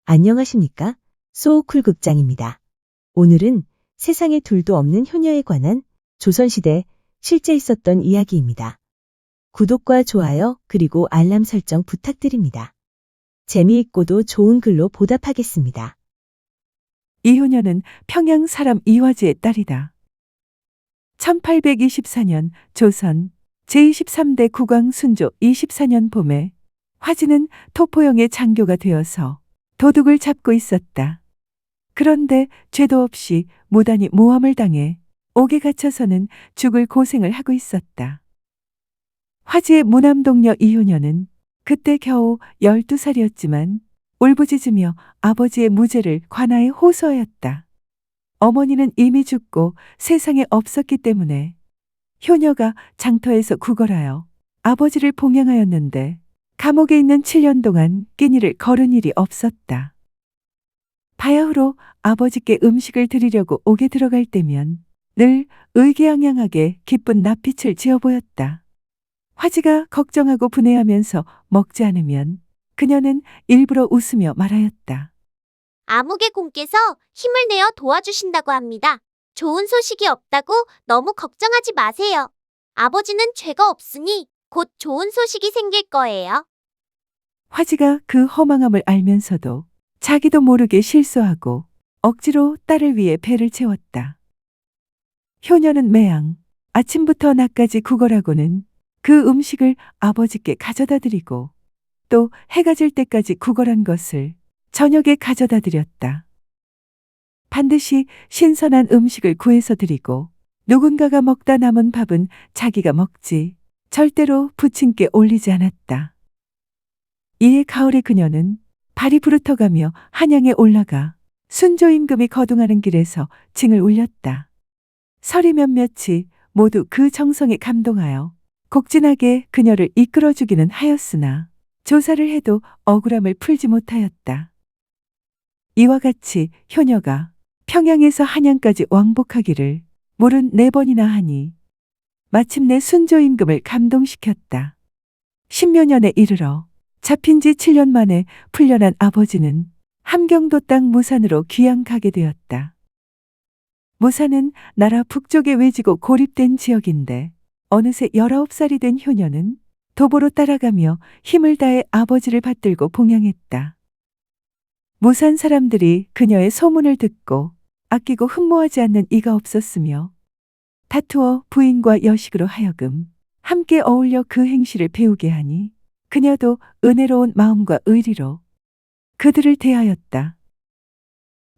안녕하십니까? 소오쿨 극장입니다. 오늘은 세상에 둘도 없는 효녀에 관한 조선시대 실제 있었던 이야기입니다. 구독과 좋아요 그리고 알람 설정 부탁드립니다. 재미있고도 좋은 글로 보답하겠습니다. 이 효녀는 평양 사람 이화지의 딸이다. 1824년 조선 제23대 국왕 순조 24년 봄에 화지는 토포영의 장교가 되어서 도둑을 잡고 있었다. 그런데 죄도 없이 무단히 모함을 당해 옥에 갇혀서는 죽을 고생을 하고 있었다. 화지의 무남동녀 이효녀는 그때 겨우 12살이었지만 울부짖으며 아버지의 무죄를 관하에 호소하였다. 어머니는 이미 죽고 세상에 없었기 때문에 효녀가 장터에서 구걸하여 아버지를 봉양하였는데 감옥에 있는 7년 동안 끼니를 거른 일이 없었다. 바야흐로 아버지께 음식을 드리려고 옥에 들어갈 때면 늘 의기양양하게 기쁜 낯빛을 지어 보였다. 화지가 걱정하고 분해하면서 먹지 않으면 그녀는 일부러 웃으며 말하였다. 아무개 공께서 힘을 내어 도와주신다고 합니다. 좋은 소식이 없다고 너무 걱정하지 마세요. 아버지는 죄가 없으니 곧 좋은 소식이 생길 거예요. 화지가 그 허망함을 알면서도 자기도 모르게 실수하고 억지로 딸을 위해 배를 채웠다. 효녀는 매양 아침부터 낮까지 구걸하고는 그 음식을 아버지께 가져다 드리고 또 해가 질 때까지 구걸한 것을 저녁에 가져다 드렸다. 반드시 신선한 음식을 구해서 드리고 누군가가 먹다 남은 밥은 자기가 먹지 절대로 부친께 올리지 않았다. 이에 가을에 그녀는 발이 부르터가며 한양에 올라가 순조 임금이 거둥하는 길에서 징을 울렸다. 서리 몇몇이 모두 그 정성에 감동하여 곡진하게 그녀를 이끌어주기는 하였으나 조사를 해도 억울함을 풀지 못하였다. 이와 같이 효녀가 평양에서 한양까지 왕복하기를 물은 4번이나 하니 마침내 순조 임금을 감동시켰다. 10여 년에 이르러 잡힌 지 7년 만에 풀려난 아버지는 함경도 땅 무산으로 귀양 가게 되었다. 무산은 나라 북쪽에 외지고 고립된 지역인데 어느새 19살이 된 효녀는 도보로 따라가며 힘을 다해 아버지를 받들고 봉양했다. 무산 사람들이 그녀의 소문을 듣고 아끼고 흠모하지 않는 이가 없었으며 다투어 부인과 여식으로 하여금 함께 어울려 그 행실을 배우게 하니 그녀도 은혜로운 마음과 의리로 그들을 대하였다.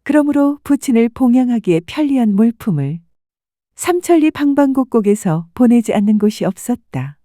그러므로 부친을 봉양하기에 편리한 물품을 삼천리 방방곡곡에서 보내지 않는 곳이 없었다.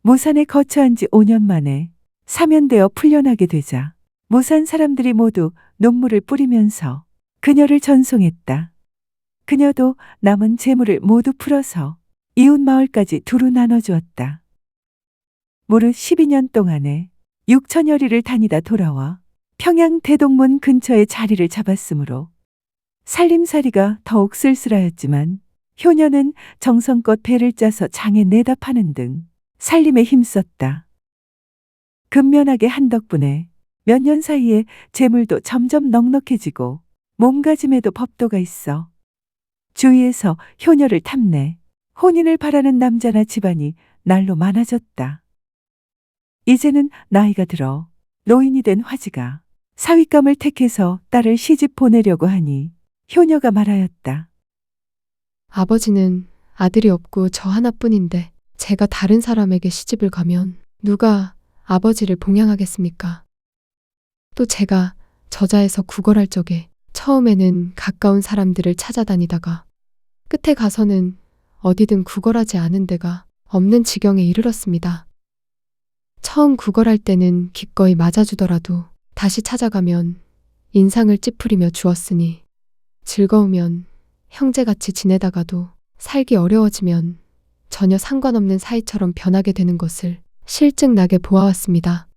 무산에 거처한 지 5년 만에 사면되어 풀려나게 되자 무산 사람들이 모두 눈물을 뿌리면서 그녀를 전송했다. 그녀도 남은 재물을 모두 풀어서 이웃 마을까지 두루 나눠주었다. 무릇 12년 동안에 6천여리를 다니다 돌아와 평양 대동문 근처에 자리를 잡았으므로 살림살이가 더욱 쓸쓸하였지만 효녀는 정성껏 배를 짜서 장에 내다 파는 등 살림에 힘썼다. 근면하게 한 덕분에 몇 년 사이에 재물도 점점 넉넉해지고 몸가짐에도 법도가 있어 주위에서 효녀를 탐내 혼인을 바라는 남자나 집안이 날로 많아졌다. 이제는 나이가 들어 노인이 된 화지가 사윗감을 택해서 딸을 시집 보내려고 하니 효녀가 말하였다. 아버지는 아들이 없고 저 하나뿐인데 제가 다른 사람에게 시집을 가면 누가 아버지를 봉양하겠습니까? 또 제가 저자에서 구걸할 적에 처음에는 가까운 사람들을 찾아다니다가 끝에 가서는 어디든 구걸하지 않은 데가 없는 지경에 이르렀습니다. 처음 구걸할 때는 기꺼이 맞아주더라도 다시 찾아가면 인상을 찌푸리며 주었으니 즐거우면 형제같이 지내다가도 살기 어려워지면 전혀 상관없는 사이처럼 변하게 되는 것을 실증나게 보아왔습니다.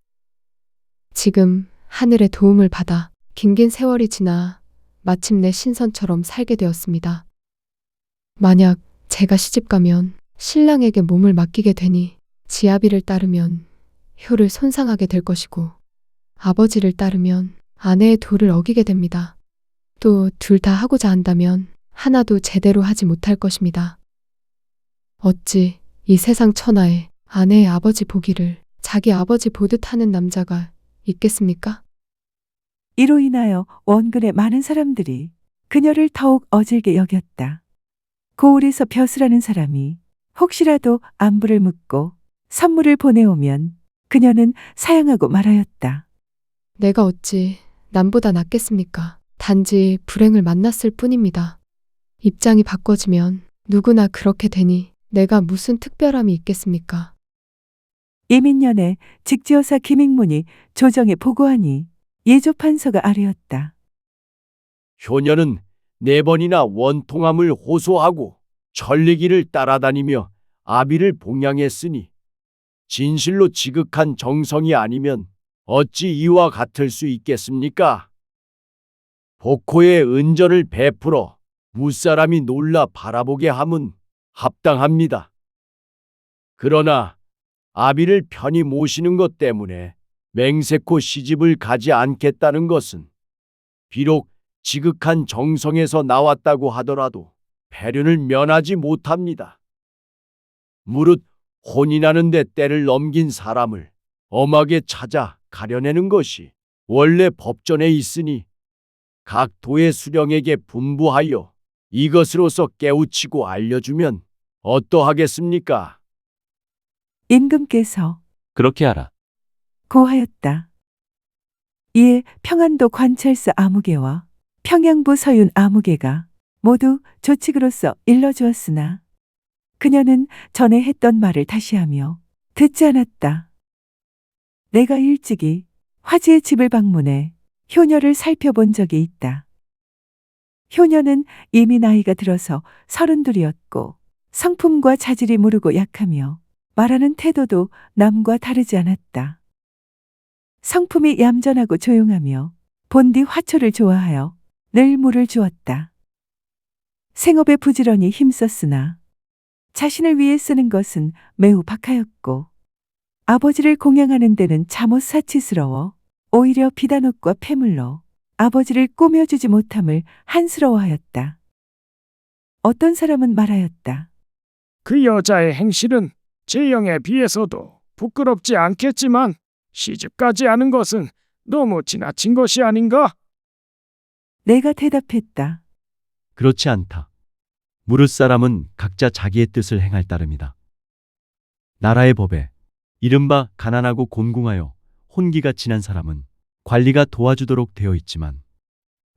지금 하늘의 도움을 받아 긴긴 세월이 지나 마침내 신선처럼 살게 되었습니다. 만약 제가 시집가면 신랑에게 몸을 맡기게 되니 지아비를 따르면 효를 손상하게 될 것이고 아버지를 따르면 아내의 도를 어기게 됩니다. 또 둘 다 하고자 한다면 하나도 제대로 하지 못할 것입니다. 어찌 이 세상 천하에 아내의 아버지 보기를 자기 아버지 보듯 하는 남자가 있겠습니까? 이로 인하여 원근의 많은 사람들이 그녀를 더욱 어질게 여겼다. 고을에서 벼슬하는 사람이 혹시라도 안부를 묻고 선물을 보내오면 그녀는 사양하고 말하였다. 내가 어찌 남보다 낫겠습니까? 단지 불행을 만났을 뿐입니다. 입장이 바꿔지면 누구나 그렇게 되니 내가 무슨 특별함이 있겠습니까? 이민년에 직지여사 김익문이 조정에 보고하니 예조 판서가 아뢰었다. 효녀는 4번이나 원통함을 호소하고 천리길을 따라다니며 아비를 봉양했으니 진실로 지극한 정성이 아니면 어찌 이와 같을 수 있겠습니까? 복호의 은전을 베풀어 무사람이 놀라 바라보게 함은 합당합니다. 그러나 아비를 편히 모시는 것 때문에 맹세코 시집을 가지 않겠다는 것은 비록 지극한 정성에서 나왔다고 하더라도 배륜을 면하지 못합니다. 무릇 혼인하는데 때를 넘긴 사람을 엄하게 찾아 가려내는 것이 원래 법전에 있으니 각 도의 수령에게 분부하여 이것으로서 깨우치고 알려주면 어떠하겠습니까? 임금께서 그렇게 하라. 고하였다. 이에 평안도 관찰사 아무개와 평양부 서윤 아무개가 모두 조칙으로서 일러주었으나 그녀는 전에 했던 말을 다시 하며 듣지 않았다. 내가 일찍이 화지의 집을 방문해 효녀를 살펴본 적이 있다. 효녀는 이미 나이가 들어서 32이었고 성품과 자질이 무르고 약하며 말하는 태도도 남과 다르지 않았다. 성품이 얌전하고 조용하며 본디 화초를 좋아하여 늘 물을 주었다. 생업에 부지런히 힘썼으나 자신을 위해 쓰는 것은 매우 박하였고 아버지를 공양하는 데는 잠옷 사치스러워 오히려 비단옷과 폐물로 아버지를 꾸며주지 못함을 한스러워하였다. 어떤 사람은 말하였다. 그 여자의 행실은 재영에 비해서도 부끄럽지 않겠지만 시집가지 않은 것은 너무 지나친 것이 아닌가? 내가 대답했다. 그렇지 않다. 무릇 사람은 각자 자기의 뜻을 행할 따름이다. 나라의 법에 이른바 가난하고 곤궁하여 혼기가 지난 사람은 관리가 도와주도록 되어 있지만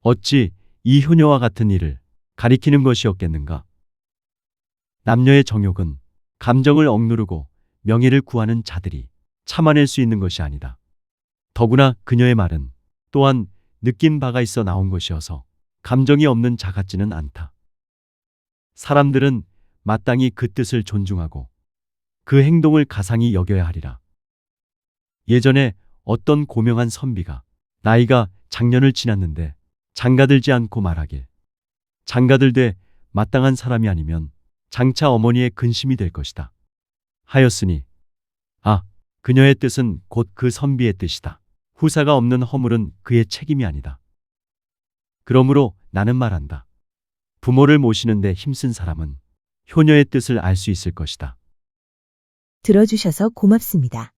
어찌 이 효녀와 같은 일을 가리키는 것이었겠는가? 남녀의 정욕은 감정을 억누르고 명예를 구하는 자들이 참아낼 수 있는 것이 아니다. 더구나 그녀의 말은 또한 느낀 바가 있어 나온 것이어서 감정이 없는 자 같지는 않다. 사람들은 마땅히 그 뜻을 존중하고 그 행동을 가상히 여겨야 하리라. 예전에 어떤 고명한 선비가 나이가 장년을 지났는데 장가들지 않고 말하길 장가들되 마땅한 사람이 아니면 장차 어머니의 근심이 될 것이다 하였으니 그녀의 뜻은 곧 그 선비의 뜻이다. 후사가 없는 허물은 그의 책임이 아니다. 그러므로 나는 말한다. 부모를 모시는데 힘쓴 사람은 효녀의 뜻을 알 수 있을 것이다. 들어주셔서 고맙습니다.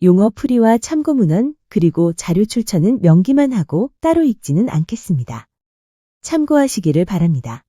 용어 풀이와 참고 문헌 그리고 자료 출처는 명기만 하고 따로 읽지는 않겠습니다. 참고하시기를 바랍니다.